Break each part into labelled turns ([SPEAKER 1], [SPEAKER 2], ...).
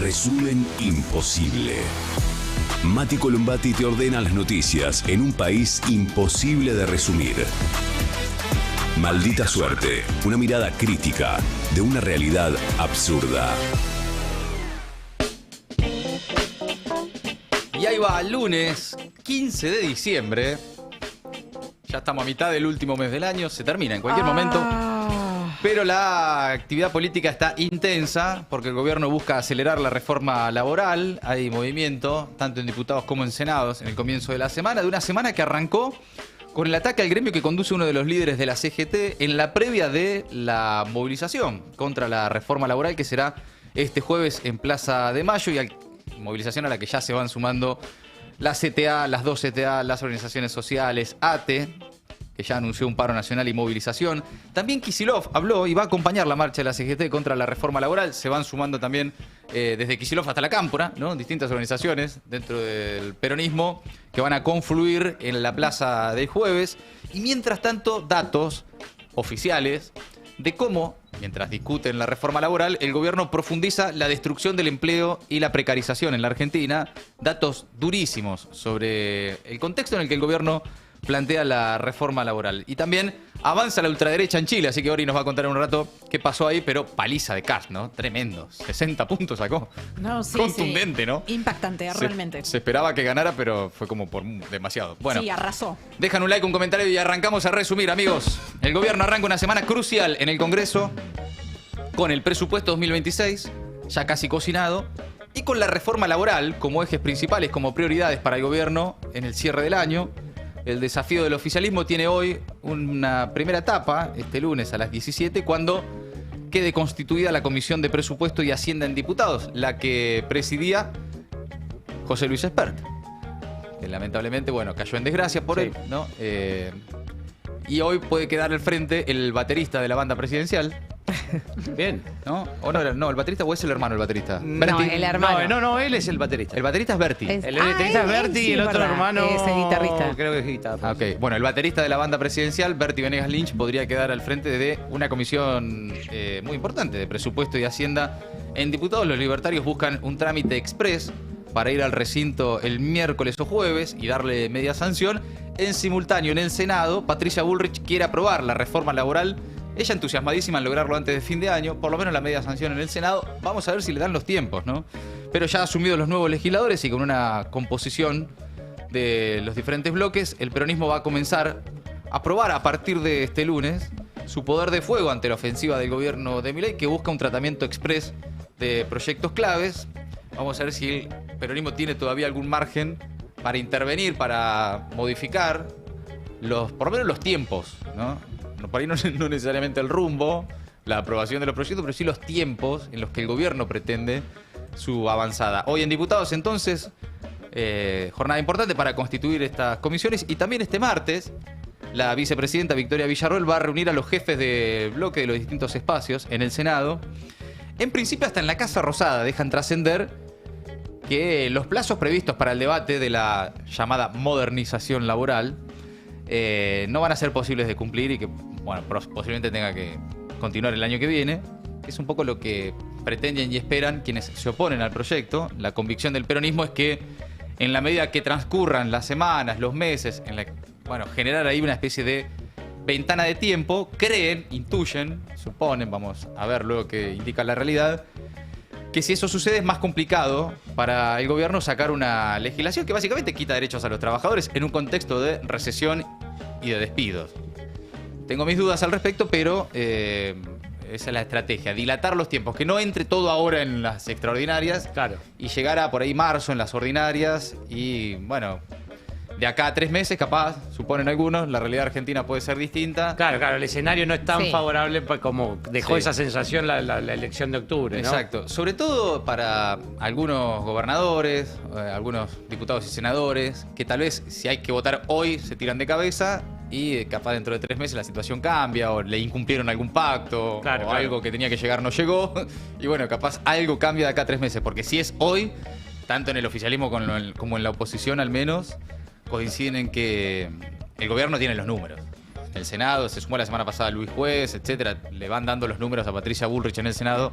[SPEAKER 1] Resumen imposible. Mati Colombati te ordena las noticias en un país imposible de resumir. Maldita suerte, una mirada crítica de una realidad absurda.
[SPEAKER 2] Y ahí va, lunes 15 de diciembre. Ya estamos a mitad del último mes del año, se termina en cualquier momento. Pero la actividad política está intensa porque el gobierno busca acelerar la reforma laboral. Hay movimiento, tanto en diputados como en senados, en el comienzo de la semana. De una semana que arrancó con el ataque al gremio que conduce uno de los líderes de la CGT en la previa de la movilización contra la reforma laboral que será este jueves en Plaza de Mayo. Y movilización a la que ya se van sumando la CTA, las dos CTA, las organizaciones sociales, ATE, que ya anunció un paro nacional y movilización. También Kicillof habló y va a acompañar la marcha de la CGT contra la reforma laboral. Se van sumando también desde Kicillof hasta la Cámpora, ¿no? Distintas organizaciones dentro del peronismo que van a confluir en la plaza del jueves. Y mientras tanto, datos oficiales de cómo, mientras discuten la reforma laboral, el gobierno profundiza la destrucción del empleo y la precarización en la Argentina. Datos durísimos sobre el contexto en el que el gobierno plantea la reforma laboral. Y también avanza la ultraderecha en Chile, así que Ori nos va a contar en un rato qué pasó ahí, pero paliza de Kast, ¿no? Tremendo. 60 puntos sacó.
[SPEAKER 3] No, sí,
[SPEAKER 2] contundente,
[SPEAKER 3] sí.
[SPEAKER 2] ¿no?
[SPEAKER 3] Impactante, realmente.
[SPEAKER 2] Se esperaba que ganara, pero fue como por demasiado. Bueno,
[SPEAKER 3] sí, arrasó.
[SPEAKER 2] Dejan un like, un comentario y arrancamos a resumir, amigos. El gobierno arranca una semana crucial en el Congreso con el presupuesto 2026, ya casi cocinado, y con la reforma laboral como ejes principales, como prioridades para el gobierno en el cierre del año. El desafío del oficialismo tiene hoy una primera etapa, este lunes a las 17, cuando quede constituida la Comisión de Presupuesto y Hacienda en Diputados, la que presidía José Luis Espert, que lamentablemente, bueno, cayó en desgracia por él, ¿no? Y hoy puede quedar al frente el baterista de la banda presidencial.
[SPEAKER 4] Bien.
[SPEAKER 2] ¿No? ¿O no, el baterista o es el hermano el baterista?
[SPEAKER 3] No, el hermano.
[SPEAKER 4] No, él es el baterista.
[SPEAKER 2] El baterista es Berti.
[SPEAKER 4] El baterista es Berti y el otro
[SPEAKER 3] verdad.
[SPEAKER 4] hermano
[SPEAKER 3] Es el guitarrista.
[SPEAKER 4] creo que es guitarra.
[SPEAKER 2] Ok, bueno, el baterista de la banda presidencial, Berti Venegas Lynch, podría quedar al frente de una comisión muy importante de presupuesto y hacienda en diputados. Los libertarios buscan un trámite express para ir al recinto el miércoles o jueves y darle media sanción. En simultáneo, en el Senado, Patricia Bullrich quiere aprobar la reforma laboral. Ella entusiasmadísima en lograrlo antes de fin de año, por lo menos la media sanción en el Senado. Vamos a ver si le dan los tiempos, ¿no? Pero ya asumidos los nuevos legisladores y con una composición de los diferentes bloques, el peronismo va a comenzar a probar a partir de este lunes su poder de fuego ante la ofensiva del gobierno de Milei, que busca un tratamiento express de proyectos claves. Vamos a ver si el peronismo tiene todavía algún margen para intervenir, para modificar por lo menos los tiempos, ¿no? Por ahí no necesariamente el rumbo, la aprobación de los proyectos, pero sí los tiempos en los que el gobierno pretende su avanzada. Hoy en diputados, entonces, jornada importante para constituir estas comisiones. Y también este martes, la vicepresidenta Victoria Villarroel va a reunir a los jefes de bloque de los distintos espacios en el Senado. En principio, hasta en la Casa Rosada dejan trascender que los plazos previstos para el debate de la llamada modernización laboral no van a ser posibles de cumplir y que, bueno, posiblemente tenga que continuar el año que viene. Es un poco lo que pretenden y esperan quienes se oponen al proyecto. La convicción del peronismo es que en la medida que transcurran las semanas, los meses, generar ahí una especie de ventana de tiempo, creen, intuyen, suponen, vamos a ver luego que indica la realidad, que si eso sucede es más complicado para el gobierno sacar una legislación que básicamente quita derechos a los trabajadores en un contexto de recesión y de despidos. Tengo mis dudas al respecto, pero esa es la estrategia, dilatar los tiempos, que no entre todo ahora en las extraordinarias,
[SPEAKER 4] Claro.
[SPEAKER 2] y llegar a por ahí marzo en las ordinarias y, bueno, de acá a 3 meses, capaz, suponen algunos, la realidad argentina puede ser distinta.
[SPEAKER 4] Claro, el escenario no es tan favorable como dejó
[SPEAKER 2] Sí.
[SPEAKER 4] esa sensación la elección de octubre, ¿no?
[SPEAKER 2] Exacto. Sobre todo para algunos gobernadores, algunos diputados y senadores, que tal vez si hay que votar hoy se tiran de cabeza y capaz dentro de 3 meses la situación cambia o le incumplieron algún pacto o algo que tenía que llegar no llegó. Y bueno, capaz algo cambia de acá a 3 meses. Porque si es hoy, tanto en el oficialismo como en la oposición al menos, coinciden en que el gobierno tiene los números. El Senado, se sumó la semana pasada Luis Juez, etcétera, le van dando los números a Patricia Bullrich en el Senado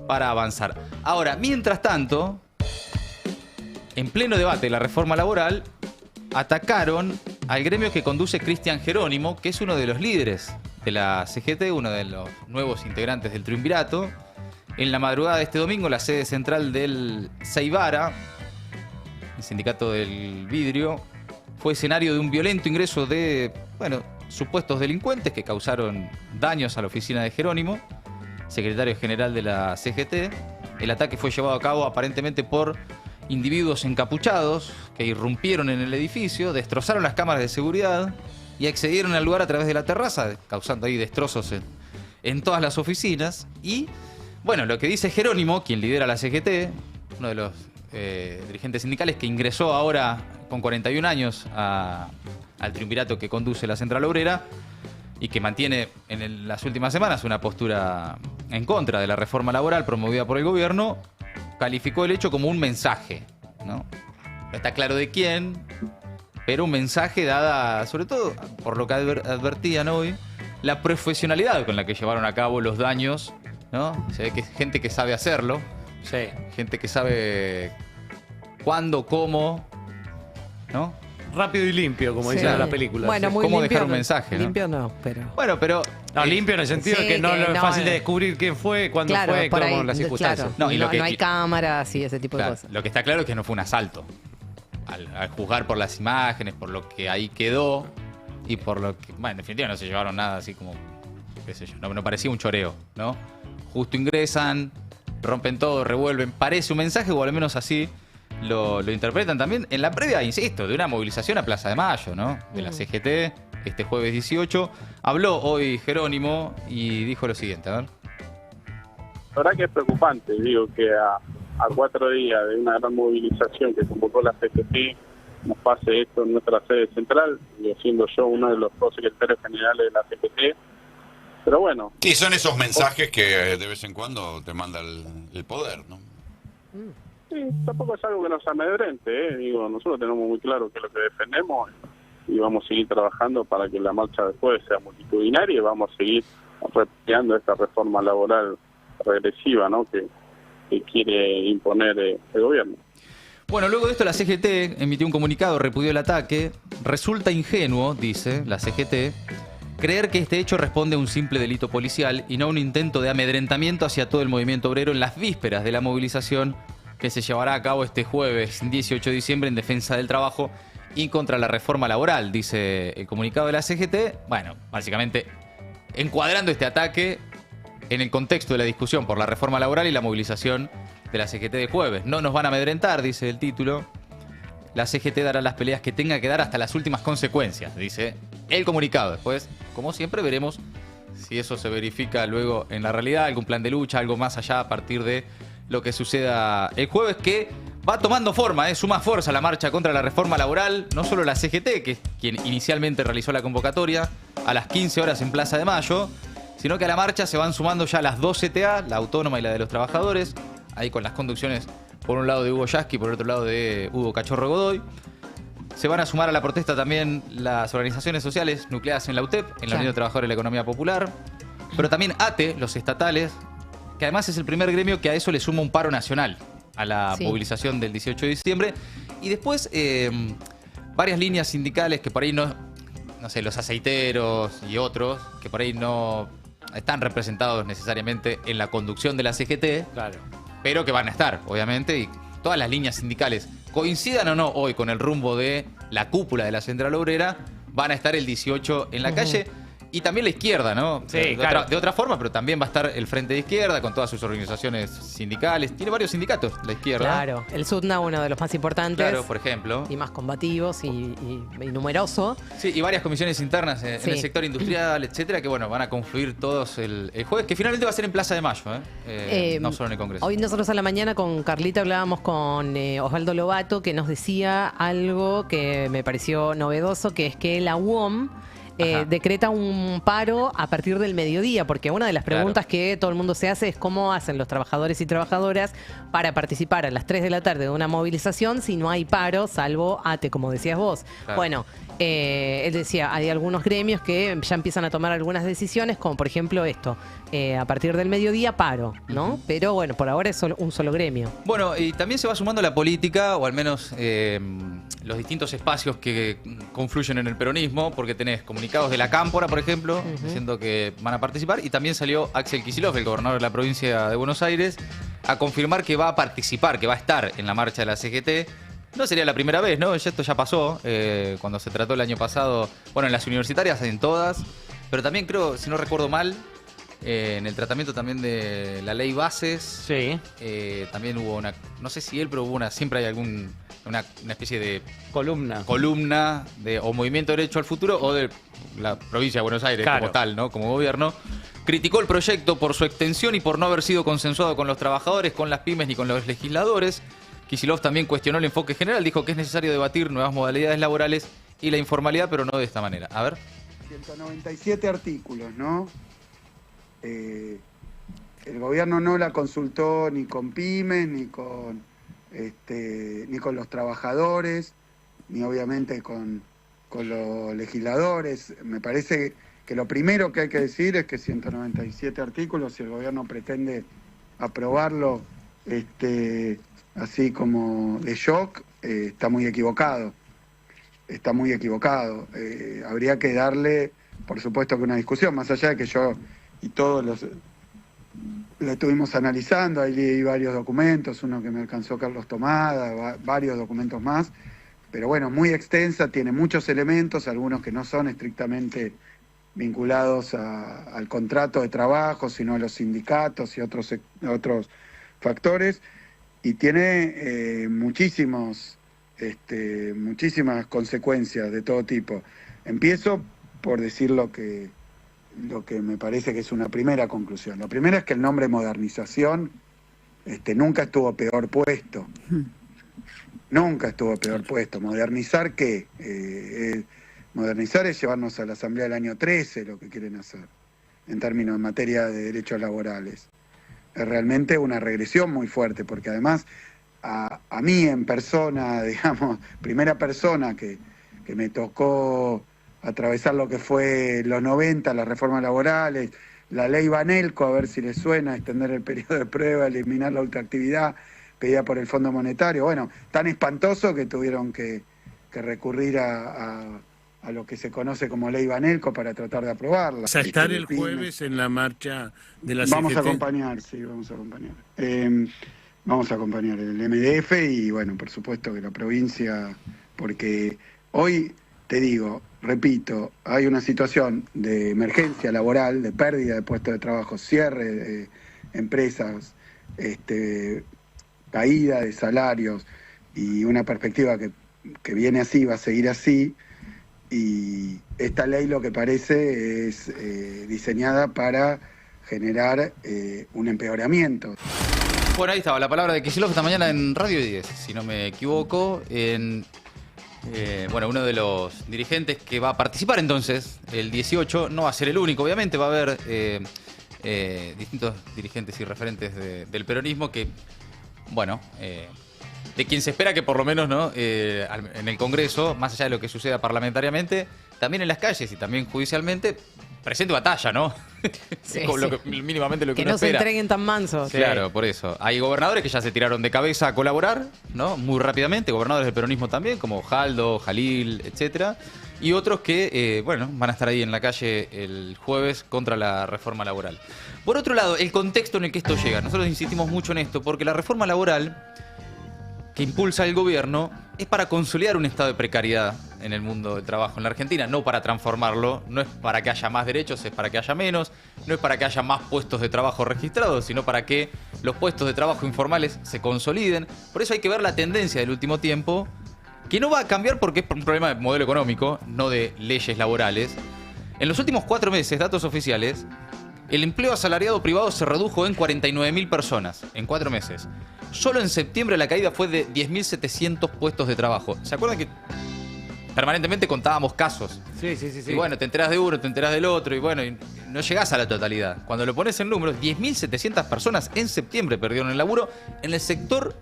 [SPEAKER 2] para avanzar. Ahora, mientras tanto, en pleno debate de la reforma laboral, atacaron al gremio que conduce Cristian Jerónimo, que es uno de los líderes de la CGT, uno de los nuevos integrantes del Triunvirato. En la madrugada de este domingo, la sede central del Ceibara, el sindicato del vidrio, fue escenario de un violento ingreso de, supuestos delincuentes que causaron daños a la oficina de Jerónimo, secretario general de la CGT. El ataque fue llevado a cabo aparentemente por individuos encapuchados que irrumpieron en el edificio, destrozaron las cámaras de seguridad y accedieron al lugar a través de la terraza, causando ahí destrozos en todas las oficinas. Y, lo que dice Jerónimo, quien lidera la CGT, uno de los dirigentes sindicales que ingresó ahora con 41 años al triunvirato que conduce la Central Obrera y que mantiene en las últimas semanas una postura en contra de la reforma laboral promovida por el gobierno, calificó el hecho como un mensaje, ¿no? No está claro de quién, pero un mensaje dada, sobre todo, por lo que advertían hoy, la profesionalidad con la que llevaron a cabo los daños, ¿no? Se ve que es gente que sabe hacerlo,
[SPEAKER 4] Sí.
[SPEAKER 2] gente que sabe cuándo, cómo, ¿no?
[SPEAKER 4] Rápido y limpio, como
[SPEAKER 3] Sí.
[SPEAKER 4] dicen en la película.
[SPEAKER 3] Bueno,
[SPEAKER 4] Sí.
[SPEAKER 3] muy
[SPEAKER 2] ¿Cómo
[SPEAKER 3] limpio
[SPEAKER 2] dejar un
[SPEAKER 3] no.
[SPEAKER 2] mensaje, no?
[SPEAKER 3] Limpio no, pero...
[SPEAKER 2] Bueno, pero...
[SPEAKER 4] No, limpio en el sentido
[SPEAKER 3] Sí,
[SPEAKER 4] de que no
[SPEAKER 3] que
[SPEAKER 4] es
[SPEAKER 3] no,
[SPEAKER 4] fácil de descubrir quién fue, cuándo
[SPEAKER 3] Claro,
[SPEAKER 4] fue,
[SPEAKER 3] por
[SPEAKER 4] cómo
[SPEAKER 3] ahí,
[SPEAKER 4] las circunstancias.
[SPEAKER 3] claro.
[SPEAKER 2] No, y lo que-
[SPEAKER 3] no hay cámaras y ese tipo de
[SPEAKER 2] Claro,
[SPEAKER 3] cosas.
[SPEAKER 2] lo que está claro es que no fue un asalto. Al juzgar por las imágenes, por lo que ahí quedó y por lo que... Bueno, en definitiva no se llevaron nada así como... qué sé yo, no parecía un choreo, ¿no? Justo ingresan, rompen todo, revuelven. Parece un mensaje, o al menos así lo interpretan también. En la previa, insisto, de una movilización a Plaza de Mayo, ¿no? De la CGT, este jueves 18. Habló hoy Jerónimo y dijo lo siguiente, a ver.
[SPEAKER 5] La verdad que es preocupante, digo, que a 4 días de una gran movilización que convocó la CGT nos pase esto en nuestra sede central, digo, siendo yo uno de los secretarios generales de la CGT. Pero bueno.
[SPEAKER 6] Sí, son esos mensajes que de vez en cuando te manda el poder, ¿no?
[SPEAKER 5] Sí, tampoco es algo que nos amedrente, ¿eh? Digo, nosotros tenemos muy claro qué es lo que defendemos y vamos a seguir trabajando para que la marcha después sea multitudinaria y vamos a seguir repudiando esta reforma laboral regresiva, ¿no? que quiere imponer el gobierno.
[SPEAKER 2] Bueno, luego de esto la CGT emitió un comunicado, repudió el ataque. Resulta ingenuo, dice la CGT, creer que este hecho responde a un simple delito policial y no a un intento de amedrentamiento hacia todo el movimiento obrero en las vísperas de la movilización que se llevará a cabo este jueves 18 de diciembre en defensa del trabajo y contra la reforma laboral, dice el comunicado de la CGT. Bueno, básicamente encuadrando este ataque en el contexto de la discusión por la reforma laboral y la movilización de la CGT de jueves. No nos van a amedrentar, dice el título. La CGT dará las peleas que tenga que dar hasta las últimas consecuencias, dice el comunicado. Después, como siempre, veremos si eso se verifica luego en la realidad, algún plan de lucha, algo más allá a partir de lo que suceda el jueves, que va tomando forma, suma fuerza la marcha contra la reforma laboral, no solo la CGT, que es quien inicialmente realizó la convocatoria a las 15 horas en Plaza de Mayo, sino que a la marcha se van sumando ya las dos CTA, la autónoma y la de los trabajadores, ahí con las conducciones por un lado de Hugo Yasky y por otro lado de Hugo Cachorro Godoy. Se van a sumar a la protesta también las organizaciones sociales nucleadas en la UTEP, en la Unión de Trabajadores de la Economía Popular, pero también ATE, los estatales, que además es el primer gremio que a eso le suma un paro nacional a la movilización del 18 de diciembre. Y después varias líneas sindicales que por ahí no sé, los aceiteros y otros, que por ahí no están representados necesariamente en la conducción de la CGT,
[SPEAKER 4] Claro.
[SPEAKER 2] pero que van a estar, obviamente, y todas las líneas sindicales, coincidan o no hoy con el rumbo de la cúpula de la Central Obrera, van a estar el 18 en la calle. Y también la izquierda, ¿no?
[SPEAKER 4] Sí,
[SPEAKER 2] de otra forma, pero también va a estar el Frente de Izquierda con todas sus organizaciones sindicales. Tiene varios sindicatos la izquierda.
[SPEAKER 3] Claro, el SUTNA, uno de los más importantes.
[SPEAKER 2] Claro, por ejemplo.
[SPEAKER 3] Y más combativos y numeroso.
[SPEAKER 2] Sí, y varias comisiones internas en el sector industrial, etcétera, que bueno, van a confluir todos el jueves, que finalmente va a ser en Plaza de Mayo, no solo en el Congreso.
[SPEAKER 3] Hoy nosotros a la mañana con Carlita hablábamos con Osvaldo Lobato, que nos decía algo que me pareció novedoso, que es que la UOM
[SPEAKER 2] Ajá.
[SPEAKER 3] decreta un paro a partir del mediodía, porque una de las preguntas que todo el mundo se hace es cómo hacen los trabajadores y trabajadoras para participar a las 3 de la tarde de una movilización si no hay paro, salvo ATE, como decías vos.
[SPEAKER 2] Claro.
[SPEAKER 3] Bueno, él decía, hay algunos gremios que ya empiezan a tomar algunas decisiones, como por ejemplo esto, a partir del mediodía paro, ¿no? Pero bueno, por ahora es un solo gremio.
[SPEAKER 2] Bueno, y también se va sumando la política, o al menos los distintos espacios que confluyen en el peronismo, porque tenés comunicados de la Cámpora, por ejemplo, diciendo que van a participar, y también salió Axel Kicillof, el gobernador de la provincia de Buenos Aires, a confirmar que va a participar, que va a estar en la marcha de la CGT. No sería la primera vez, ¿no? Esto ya pasó cuando se trató el año pasado, bueno, en las universitarias, en todas, pero también creo, si no recuerdo mal, en el tratamiento también de la ley Bases,
[SPEAKER 4] Sí.
[SPEAKER 2] también hubo una, no sé si él, pero hubo siempre hay una especie de
[SPEAKER 4] Columna.
[SPEAKER 2] columna o movimiento derecho al futuro o de la provincia de Buenos Aires
[SPEAKER 4] Claro.
[SPEAKER 2] como tal, ¿no? Como gobierno. Criticó el proyecto por su extensión y por no haber sido consensuado con los trabajadores, con las pymes ni con los legisladores. Kicillof también cuestionó el enfoque general, dijo que es necesario debatir nuevas modalidades laborales y la informalidad, pero no de esta manera. A ver.
[SPEAKER 7] 197 artículos, ¿no? El gobierno no la consultó ni con pymes, ni con los trabajadores, ni obviamente con los legisladores. Me parece que lo primero que hay que decir es que 197 artículos, si el gobierno pretende aprobarlo así como de shock, está muy equivocado. Está muy equivocado. Habría que darle, por supuesto, que una discusión, más allá de que yo y todos lo estuvimos analizando, ahí leí varios documentos, uno que me alcanzó Carlos Tomada, varios documentos más, pero bueno, muy extensa, tiene muchos elementos, algunos que no son estrictamente vinculados al contrato de trabajo, sino a los sindicatos y otros factores, y tiene muchísimas consecuencias de todo tipo. Empiezo por decir lo que me parece que es una primera conclusión. La primera es que el nombre modernización nunca estuvo peor puesto. Nunca estuvo peor puesto. ¿Modernizar qué? Modernizar es llevarnos a la Asamblea del año 13, lo que quieren hacer, en términos en materia de derechos laborales. Es realmente una regresión muy fuerte, porque además a mí en persona, digamos, primera persona que me tocó atravesar lo que fue los 90, las reformas laborales, la ley Banelco, a ver si les suena, extender el periodo de prueba, eliminar la ultraactividad pedida por el Fondo Monetario. Bueno, tan espantoso que tuvieron que recurrir a lo que se conoce como ley Banelco para tratar de aprobarla.
[SPEAKER 8] ¿Vas a estar el jueves en la marcha de la
[SPEAKER 7] Vamos
[SPEAKER 8] CGT?
[SPEAKER 7] a acompañar, sí, vamos a acompañar. Vamos a acompañar el MDF y, bueno, por supuesto que la provincia, porque hoy, te digo, repito, hay una situación de emergencia laboral, de pérdida de puestos de trabajo, cierre de empresas, caída de salarios y una perspectiva que viene así, va a seguir así. Y esta ley lo que parece es diseñada para generar un empeoramiento.
[SPEAKER 2] Bueno, ahí estaba la palabra de Kicillof esta mañana en Radio 10, si no me equivoco, en uno de los dirigentes que va a participar entonces el 18, no va a ser el único, obviamente, va a haber distintos dirigentes y referentes del peronismo que, bueno, de quien se espera que por lo menos, ¿no? En el Congreso, más allá de lo que suceda parlamentariamente, también en las calles y también judicialmente, presente batalla, ¿no?
[SPEAKER 3] Sí,
[SPEAKER 2] Como
[SPEAKER 3] sí.
[SPEAKER 2] mínimamente lo que
[SPEAKER 3] Que
[SPEAKER 2] uno
[SPEAKER 3] no se
[SPEAKER 2] espera.
[SPEAKER 3] entreguen tan mansos.
[SPEAKER 2] Claro, por eso. Hay gobernadores que ya se tiraron de cabeza a colaborar, ¿no? Muy rápidamente, gobernadores del peronismo también, como Jaldo, Jalil, etcétera. Y otros que, van a estar ahí en la calle el jueves contra la reforma laboral. Por otro lado, el contexto en el que esto llega. Nosotros insistimos mucho en esto, porque la reforma laboral que impulsa el gobierno es para consolidar un estado de precariedad en el mundo del trabajo en la Argentina, no para transformarlo, no es para que haya más derechos, es para que haya menos, no es para que haya más puestos de trabajo registrados, sino para que los puestos de trabajo informales se consoliden. Por eso hay que ver la tendencia del último tiempo, que no va a cambiar porque es un problema de modelo económico, no de leyes laborales. En los últimos 4 meses, datos oficiales, el empleo asalariado privado se redujo en 49.000 personas en 4 meses. Solo en septiembre la caída fue de 10.700 puestos de trabajo. ¿Se acuerdan que permanentemente contábamos casos.
[SPEAKER 4] Sí.
[SPEAKER 2] Y bueno, te enterás de uno, te enterás del otro, y bueno, y no llegás a la totalidad. Cuando lo pones en números, 10.700 personas en septiembre perdieron el laburo en el sector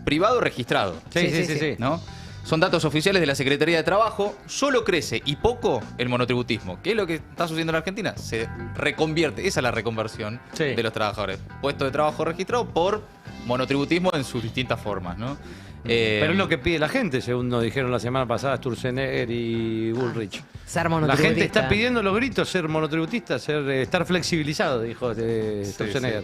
[SPEAKER 2] privado registrado.
[SPEAKER 4] Sí.
[SPEAKER 2] ¿No? Son datos oficiales de la Secretaría de Trabajo. Solo crece y poco el monotributismo. ¿Qué es lo que está sucediendo en Argentina? Se reconvierte, esa es la reconversión de los trabajadores. Puesto de trabajo registrado por monotributismo en sus distintas formas, ¿no?
[SPEAKER 4] Pero es lo que pide la gente, según nos dijeron la semana pasada Sturzenegger y Bullrich.
[SPEAKER 3] Ser
[SPEAKER 4] La
[SPEAKER 3] monotributista.
[SPEAKER 4] gente está pidiendo los gritos ser monotributista, estar flexibilizado, dijo Sturzenegger.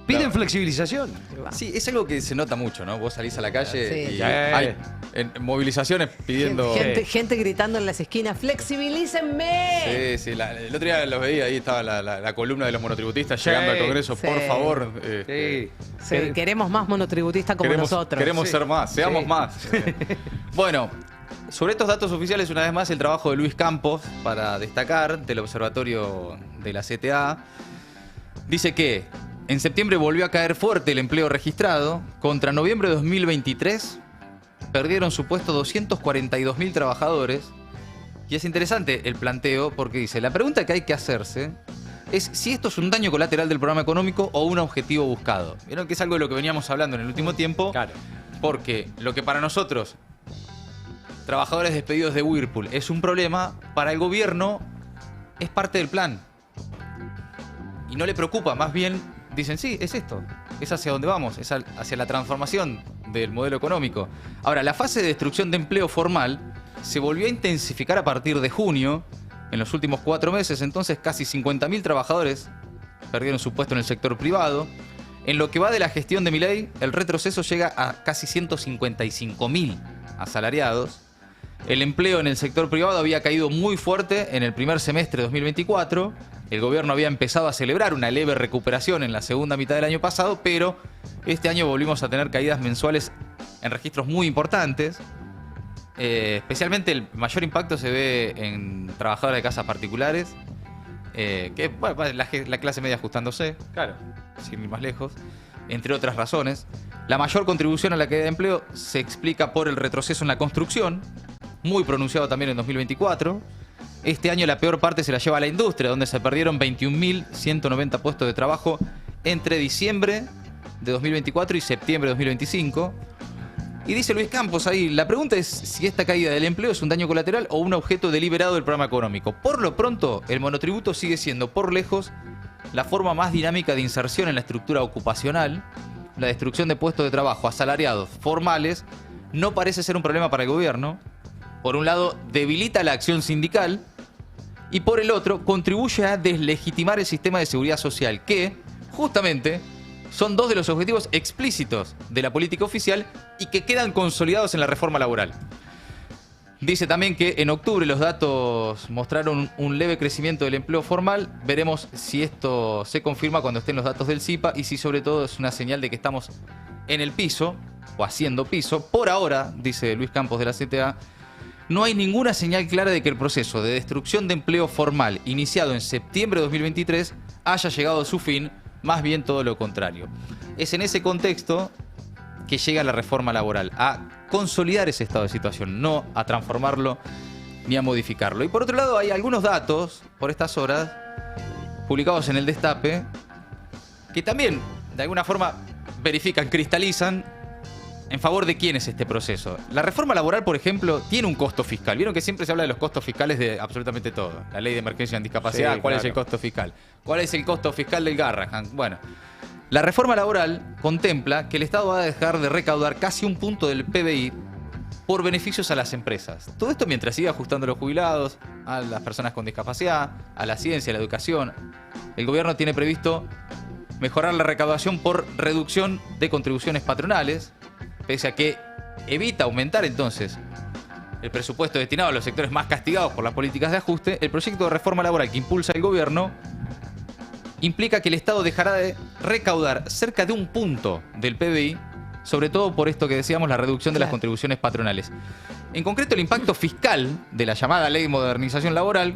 [SPEAKER 4] Piden flexibilización.
[SPEAKER 2] Sí, es algo que se nota mucho, ¿no? Vos salís a la calle
[SPEAKER 3] Sí.
[SPEAKER 2] y hay en movilizaciones pidiendo...
[SPEAKER 3] Gente gritando en las esquinas, ¡flexibilícenme!
[SPEAKER 2] Sí, el otro día los veía, ahí estaba la columna de los monotributistas llegando al Congreso,
[SPEAKER 3] Sí.
[SPEAKER 2] por favor.
[SPEAKER 3] Sí, queremos más monotributistas como nosotros.
[SPEAKER 2] Queremos ser más, seamos más. Bueno, sobre estos datos oficiales, una vez más, el trabajo de Luis Campos, para destacar, del Observatorio de la CTA, dice que en septiembre volvió a caer fuerte el empleo registrado. Contra noviembre de 2023 perdieron su puesto 242.000 trabajadores. Y es interesante el planteo porque dice, la pregunta que hay que hacerse es si esto es un daño colateral del programa económico o un objetivo buscado. Vieron que es algo de lo que veníamos hablando en el último tiempo.
[SPEAKER 4] Claro.
[SPEAKER 2] Porque lo que para nosotros, trabajadores despedidos de Whirlpool, es un problema, para el gobierno es parte del plan. Y no le preocupa, más bien dicen, sí, es esto, es hacia donde vamos, es hacia la transformación del modelo económico. Ahora, la fase de destrucción de empleo formal se volvió a intensificar a partir de junio. En los últimos 4 meses, entonces, casi 50.000 trabajadores perdieron su puesto en el sector privado. En lo que va de la gestión de Milei, el retroceso llega a casi 155.000 asalariados. El empleo en el sector privado había caído muy fuerte en el primer semestre de 2024. El gobierno había empezado a celebrar una leve recuperación en la segunda mitad del año pasado, pero este año volvimos a tener caídas mensuales en registros muy importantes. Especialmente el mayor impacto se ve en trabajadores de casas particulares, que bueno, la clase media ajustándose,
[SPEAKER 4] Claro.
[SPEAKER 2] sin ir más lejos, entre otras razones. La mayor contribución a la caída de empleo se explica por el retroceso en la construcción, muy pronunciado también en 2024. Este año la peor parte se la lleva a la industria, donde se perdieron 21.190 puestos de trabajo entre diciembre de 2024 y septiembre de 2025. Y dice Luis Campos ahí, la pregunta es si esta caída del empleo es un daño colateral o un objeto deliberado del programa económico. Por lo pronto, el monotributo sigue siendo, por lejos, la forma más dinámica de inserción en la estructura ocupacional. La destrucción de puestos de trabajo asalariados formales no parece ser un problema para el gobierno. Por un lado, debilita la acción sindical y por el otro, contribuye a deslegitimar el sistema de seguridad social, que, justamente, son dos de los objetivos explícitos de la política oficial y que quedan consolidados en la reforma laboral. Dice también que en octubre los datos mostraron un leve crecimiento del empleo formal. Veremos si esto se confirma cuando estén los datos del CIPA y si sobre todo es una señal de que estamos en el piso o haciendo piso. Por ahora, dice Luis Campos de la CTA, no hay ninguna señal clara de que el proceso de destrucción de empleo formal iniciado en septiembre de 2023 haya llegado a su fin, más bien todo lo contrario. Es en ese contexto que llega la reforma laboral, a consolidar ese estado de situación, no a transformarlo ni a modificarlo. Y por otro lado hay algunos datos por estas horas publicados en el Destape que también de alguna forma verifican, cristalizan en favor de quién es este proceso. La reforma laboral, por ejemplo, tiene un costo fiscal. Vieron que siempre se habla de los costos fiscales de absolutamente todo. La ley de emergencia en discapacidad,
[SPEAKER 4] Sí,
[SPEAKER 2] ¿cuál
[SPEAKER 4] claro.
[SPEAKER 2] es el costo fiscal? ¿Cuál es el costo fiscal del Garrahan? Bueno, la reforma laboral contempla que el Estado va a dejar de recaudar casi un punto del PBI por beneficios a las empresas. Todo esto mientras sigue ajustando a los jubilados, a las personas con discapacidad, a la ciencia, a la educación. El gobierno tiene previsto mejorar la recaudación por reducción de contribuciones patronales, pese a que evita aumentar entonces el presupuesto destinado a los sectores más castigados por las políticas de ajuste. El proyecto de reforma laboral que impulsa el gobierno implica que el Estado dejará de recaudar cerca de un punto del PBI, sobre todo por esto que decíamos, la reducción de las contribuciones patronales. En concreto, el impacto fiscal de la llamada Ley de Modernización Laboral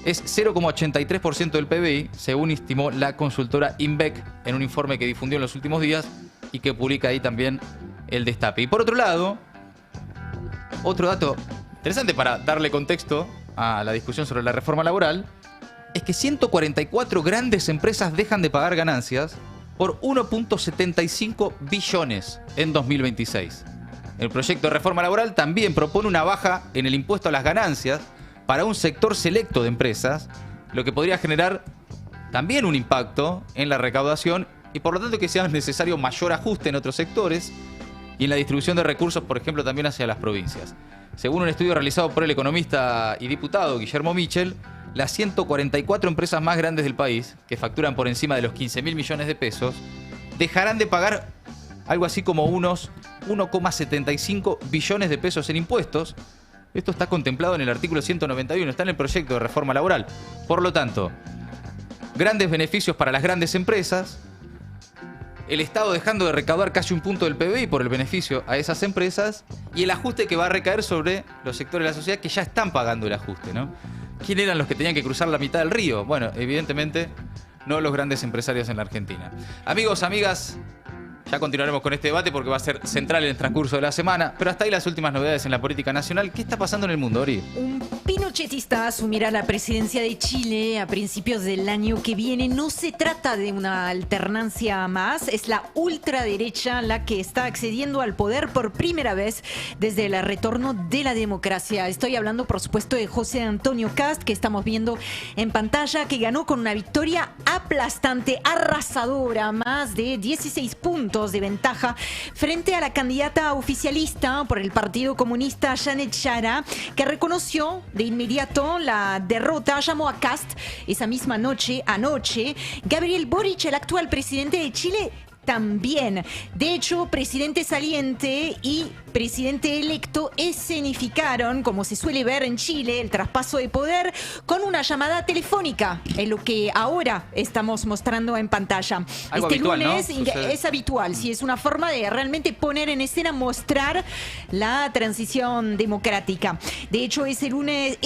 [SPEAKER 2] es 0,83% del PBI, según estimó la consultora INVEC en un informe que difundió en los últimos días y que publica ahí también el Destape. Y por otro lado, otro dato Interesante para darle contexto a la discusión sobre la reforma laboral, es que 144 grandes empresas dejan de pagar ganancias por 1.75 billones en 2026. El proyecto de reforma laboral también propone una baja en el impuesto a las ganancias para un sector selecto de empresas, lo que podría generar también un impacto en la recaudación y por lo tanto que sea necesario mayor ajuste en otros sectores y en la distribución de recursos, por ejemplo, también hacia las provincias. Según un estudio realizado por el economista y diputado Guillermo Michel, las 144 empresas más grandes del país, que facturan por encima de los 15.000 millones de pesos, dejarán de pagar algo así como unos 1,75 billones de pesos en impuestos. Esto está contemplado en el artículo 191, está en el proyecto de reforma laboral. Por lo tanto, grandes beneficios para las grandes empresas, el Estado dejando de recaudar casi un punto del PBI por el beneficio a esas empresas y el ajuste que va a recaer sobre los sectores de la sociedad que ya están pagando el ajuste, ¿no? ¿Quién eran los que tenían que cruzar la mitad del río? Bueno, evidentemente no los grandes empresarios en la Argentina. Amigos, amigas, ya continuaremos con este debate porque va a ser central en el transcurso de la semana, pero hasta ahí las últimas novedades en la política nacional. ¿Qué está pasando en el mundo, Ori?
[SPEAKER 9] Un pinochetista asumirá la presidencia de Chile a principios del año que viene. No se trata de una alternancia más, es la ultraderecha la que está accediendo al poder por primera vez desde el retorno de la democracia. Estoy hablando, por supuesto, de José Antonio Kast, que estamos viendo en pantalla, que ganó con una victoria aplastante, arrasadora, más de 16 puntos de ventaja frente a la candidata oficialista por el Partido Comunista, Janet Jara, que reconoció de inmediato la derrota. Llamó a Kast esa misma noche, anoche. Gabriel Boric, el actual presidente de Chile, también. De hecho, presidente saliente y presidente electo escenificaron, como se suele ver en Chile, el traspaso de poder con una llamada telefónica, en lo que ahora estamos mostrando en pantalla.
[SPEAKER 2] Algo
[SPEAKER 9] este
[SPEAKER 2] habitual,
[SPEAKER 9] lunes,
[SPEAKER 2] ¿no?
[SPEAKER 9] es habitual, sí, es una forma de realmente poner en escena, mostrar la transición democrática. De hecho, este lunes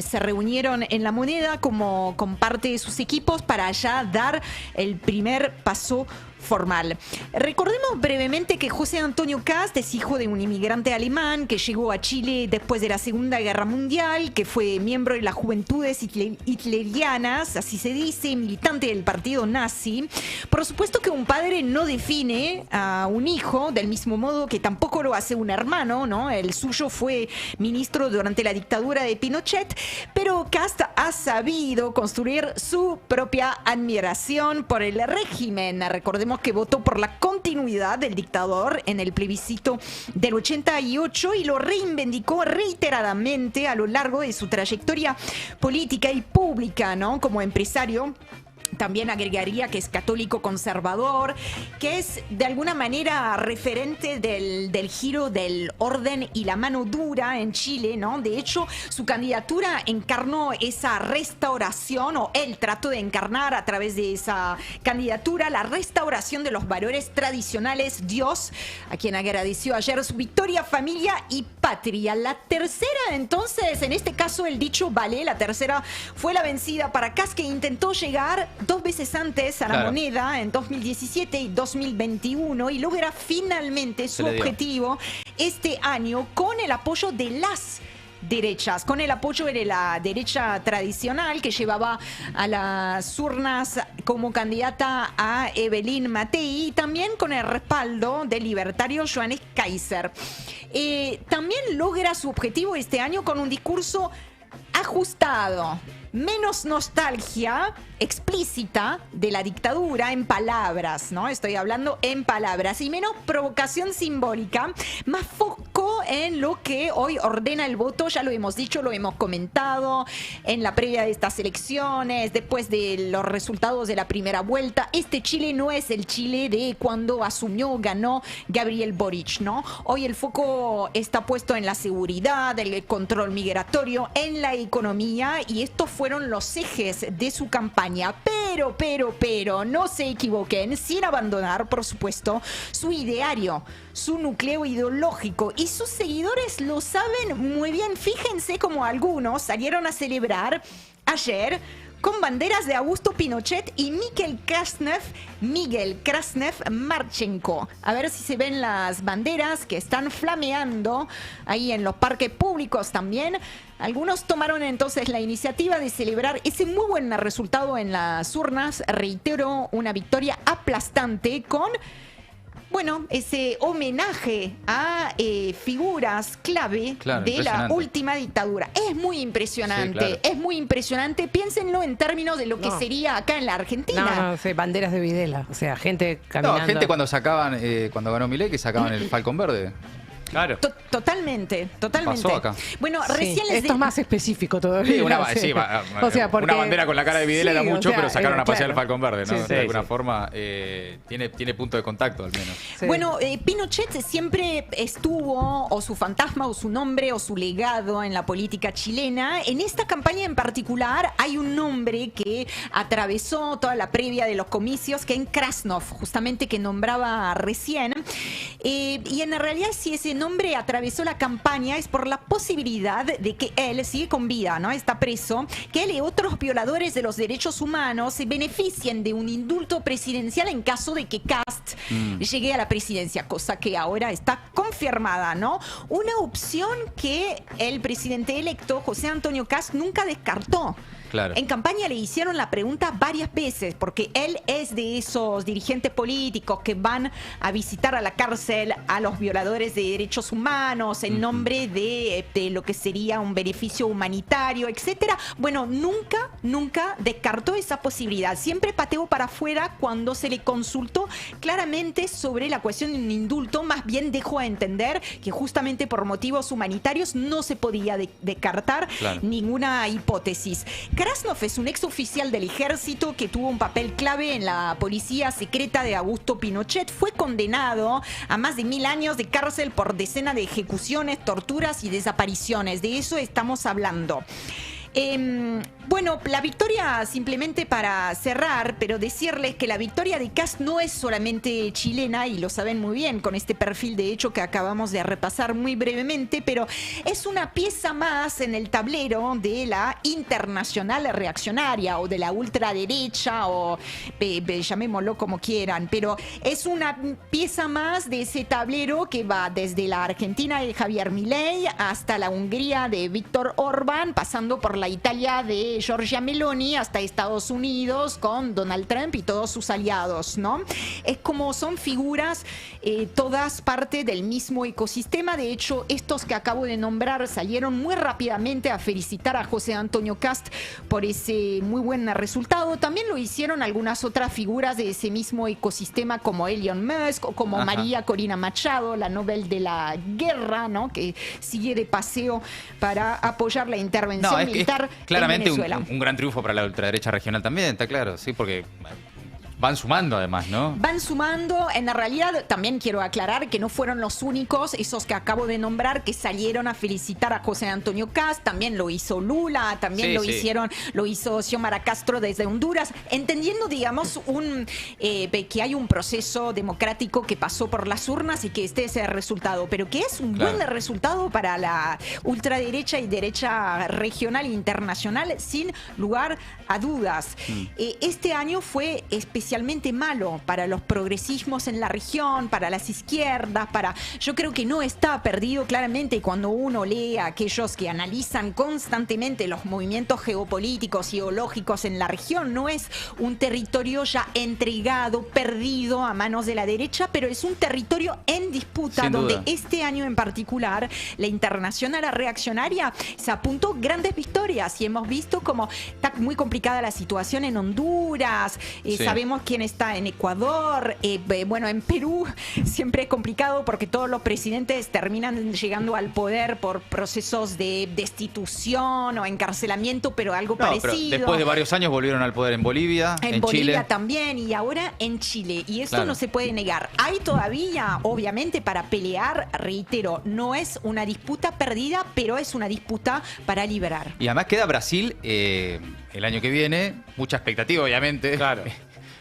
[SPEAKER 9] se reunieron en La Moneda con parte de sus equipos para ya dar el primer paso formal. Recordemos brevemente que José Antonio Kast es hijo de un inmigrante alemán que llegó a Chile después de la Segunda Guerra Mundial, que fue miembro de las Juventudes Hitlerianas, así se dice, militante del partido nazi. Por supuesto que un padre no define a un hijo del mismo modo que tampoco lo hace un hermano, ¿no? El suyo fue ministro durante la dictadura de Pinochet, pero Kast ha sabido construir su propia admiración por el régimen. Recordemos que votó por la continuidad del dictador en el plebiscito del 88 y lo reivindicó reiteradamente a lo largo de su trayectoria política y pública, ¿no? Como empresario. También agregaría que es católico conservador, que es de alguna manera referente del giro del orden y la mano dura en Chile, ¿no? De hecho, su candidatura encarnó esa restauración, o él trató de encarnar a través de esa candidatura la restauración de los valores tradicionales. Dios, a quien agradeció ayer su victoria, familia y patria. La tercera, entonces, en este caso el dicho vale, la tercera fue la vencida para Kast, que intentó llegar 2 veces antes a la Moneda en 2017 y 2021 y logra finalmente su objetivo este año con el apoyo de las derechas, con el apoyo de la derecha tradicional que llevaba a las urnas como candidata a Evelyn Matei y también con el respaldo del libertario Johannes Kaiser. También logra su objetivo este año con un discurso ajustado, menos nostalgia explícita de la dictadura en palabras, ¿no? Estoy hablando en palabras, y menos provocación simbólica, más foco en lo que hoy ordena el voto. Ya lo hemos dicho, lo hemos comentado en la previa de estas elecciones, después de los resultados de la primera vuelta. Este Chile no es el Chile de cuando ganó Gabriel Boric, ¿no? Hoy el foco está puesto en la seguridad, el control migratorio, en la economía, y estos fueron los ejes de su campaña. Pero, no se equivoquen, sin abandonar, por supuesto, su ideario, su núcleo ideológico, y sus seguidores lo saben muy bien. Fíjense cómo algunos salieron a celebrar ayer con banderas de Augusto Pinochet y Miguel Krasnev Marchenko. A ver si se ven las banderas que están flameando ahí en los parques públicos también. Algunos tomaron entonces la iniciativa de celebrar ese muy buen resultado en las urnas. Reitero, una victoria aplastante con... Bueno, ese homenaje a figuras clave de la última dictadura. Es muy impresionante,
[SPEAKER 2] Sí, claro.
[SPEAKER 9] es muy impresionante. Piénsenlo en términos de lo que sería acá en la Argentina.
[SPEAKER 3] No, sí, banderas de Videla. O sea, gente caminando.
[SPEAKER 2] No, gente cuando sacaban, cuando ganó Milei, que sacaban el Falcón Verde.
[SPEAKER 4] Claro.
[SPEAKER 9] Totalmente.
[SPEAKER 2] Pasó acá.
[SPEAKER 9] Bueno,
[SPEAKER 3] Sí,
[SPEAKER 9] recién les
[SPEAKER 3] esto es más específico todavía.
[SPEAKER 2] Sí,
[SPEAKER 3] Sí.
[SPEAKER 2] o
[SPEAKER 3] sea, porque-
[SPEAKER 2] una bandera con la cara de Videla
[SPEAKER 3] Sí,
[SPEAKER 2] era mucho,
[SPEAKER 3] o sea,
[SPEAKER 2] pero sacaron a pasear
[SPEAKER 3] claro.
[SPEAKER 2] el Falcón Verde, ¿no?
[SPEAKER 3] Sí,
[SPEAKER 2] De alguna
[SPEAKER 4] sí.
[SPEAKER 2] forma tiene punto de contacto al menos.
[SPEAKER 3] Sí.
[SPEAKER 9] Bueno, Pinochet siempre estuvo, o su fantasma, o su nombre, o su legado en la política chilena. En esta campaña en particular hay un nombre que atravesó toda la previa de los comicios, que es Krasnov, justamente que nombraba recién. Y en realidad, si ese nombre atravesó la campaña, es por la posibilidad de que él sigue con vida, ¿no? Está preso, que él y otros violadores de los derechos humanos se beneficien de un indulto presidencial en caso de que Kast llegue a la presidencia, cosa que ahora está confirmada, ¿no? Una opción que el presidente electo, José Antonio Kast, nunca descartó.
[SPEAKER 2] Claro.
[SPEAKER 9] En campaña le hicieron la pregunta varias veces, porque él es de esos dirigentes políticos que van a visitar a la cárcel a los violadores de derechos humanos en nombre de lo que sería un beneficio humanitario, etcétera. Bueno, nunca descartó esa posibilidad. Siempre pateó para afuera cuando se le consultó claramente sobre la cuestión de un indulto. Más bien dejó a entender que justamente por motivos humanitarios no se podía descartar ninguna hipótesis. Krasnov es un exoficial del ejército que tuvo un papel clave en la policía secreta de Augusto Pinochet. Fue condenado a más de 1000 años de cárcel por decenas de ejecuciones, torturas y desapariciones. De eso estamos hablando. Bueno, la victoria, simplemente para cerrar, pero decirles que la victoria de Kast no es solamente chilena, y lo saben muy bien con este perfil de hecho que acabamos de repasar muy brevemente, pero es una pieza más en el tablero de la internacional reaccionaria o de la ultraderecha, o llamémoslo como quieran, pero es una pieza más de ese tablero que va desde la Argentina de Javier Milei hasta la Hungría de Víctor Orbán, pasando por la Italia de Giorgia Meloni hasta Estados Unidos con Donald Trump y todos sus aliados, ¿no? Es como son figuras todas parte del mismo ecosistema. De hecho, estos que acabo de nombrar salieron muy rápidamente a felicitar a José Antonio Kast por ese muy buen resultado. También lo hicieron algunas otras figuras de ese mismo ecosistema como Elon Musk o como María Corina Machado, la Nobel de la Guerra, ¿no? Que sigue de paseo para apoyar la intervención militar.
[SPEAKER 2] Claramente
[SPEAKER 9] en
[SPEAKER 2] un gran triunfo para la ultraderecha regional también, está claro, sí, porque van sumando además, ¿no?
[SPEAKER 9] Van sumando. En la realidad, también quiero aclarar que no fueron los únicos, esos que acabo de nombrar, que salieron a felicitar a José Antonio Kast. También lo hizo Lula, también lo hizo Xiomara Castro desde Honduras, entendiendo, digamos, que hay un proceso democrático que pasó por las urnas y que este es el resultado, pero que es un buen resultado para la ultraderecha y derecha regional e internacional, sin lugar a dudas. Este año fue especialmente malo para los progresismos en la región, para las izquierdas, yo creo que no está perdido claramente cuando uno lee a aquellos que analizan constantemente los movimientos geopolíticos y ideológicos en la región. No es un territorio ya entregado, perdido a manos de la derecha, pero es un territorio en disputa,
[SPEAKER 2] Sin
[SPEAKER 9] donde
[SPEAKER 2] duda.
[SPEAKER 9] este año en particular la internacional reaccionaria se apuntó grandes victorias, y hemos visto como está muy complicada la situación en Honduras. Sabemos quién está en Ecuador. Bueno, en Perú siempre es complicado porque todos los presidentes terminan llegando al poder por procesos de destitución o encarcelamiento, pero algo parecido.
[SPEAKER 2] Pero después de varios años volvieron al poder en Bolivia, en
[SPEAKER 9] Bolivia
[SPEAKER 2] Chile
[SPEAKER 9] también, y ahora en Chile. Y esto no se puede negar. Hay todavía, obviamente, para pelear. Reitero, no es una disputa perdida, pero es una disputa para liberar.
[SPEAKER 2] Y además queda Brasil el año que viene, mucha expectativa obviamente.
[SPEAKER 4] Claro.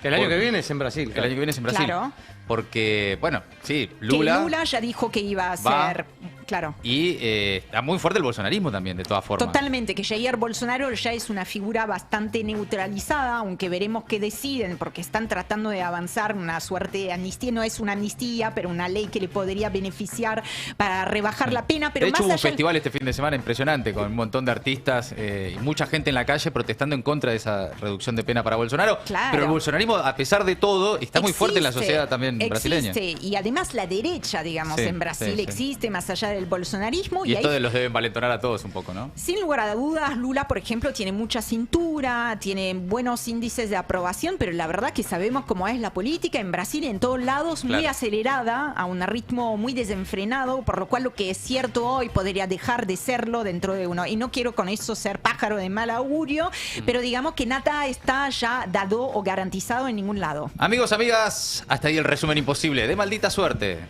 [SPEAKER 4] El año que viene es en Brasil.
[SPEAKER 2] El año que viene es en Brasil.
[SPEAKER 9] Claro.
[SPEAKER 2] Porque, bueno, sí,
[SPEAKER 9] Que
[SPEAKER 2] Lula
[SPEAKER 9] Lula ya dijo que iba a
[SPEAKER 2] va
[SPEAKER 9] ser Claro.
[SPEAKER 2] Y está muy fuerte el bolsonarismo también, de todas formas.
[SPEAKER 9] Totalmente, que Jair Bolsonaro ya es una figura bastante neutralizada, aunque veremos qué deciden, porque están tratando de avanzar una suerte de amnistía. No es una amnistía, pero una ley que le podría beneficiar para rebajar la pena. Pero
[SPEAKER 2] de hecho,
[SPEAKER 9] más
[SPEAKER 2] hubo un
[SPEAKER 9] allá
[SPEAKER 2] festival este fin de semana impresionante, con un montón de artistas y mucha gente en la calle protestando en contra de esa reducción de pena para Bolsonaro.
[SPEAKER 9] Claro.
[SPEAKER 2] Pero el bolsonarismo, a pesar de todo, está muy fuerte en la sociedad también brasileña.
[SPEAKER 9] Existe, y además la derecha, digamos,
[SPEAKER 2] Sí,
[SPEAKER 9] en Brasil
[SPEAKER 2] sí.
[SPEAKER 9] existe, más allá del bolsonarismo.
[SPEAKER 2] Y esto
[SPEAKER 9] ahí,
[SPEAKER 2] los deben valentonar a todos un poco, ¿no?
[SPEAKER 9] sin lugar a dudas, Lula, por ejemplo, tiene mucha cintura, tiene buenos índices de aprobación, pero la verdad que sabemos cómo es la política en Brasil, en todos lados, muy
[SPEAKER 2] Claro.
[SPEAKER 9] acelerada, a un ritmo muy desenfrenado, por lo cual lo que es cierto hoy podría dejar de serlo dentro de uno. Y no quiero con eso ser pájaro de mal augurio, pero digamos que nada está ya dado o garantizado en ningún lado.
[SPEAKER 2] Amigos, amigas, hasta ahí el resumen imposible de Maldita Suerte.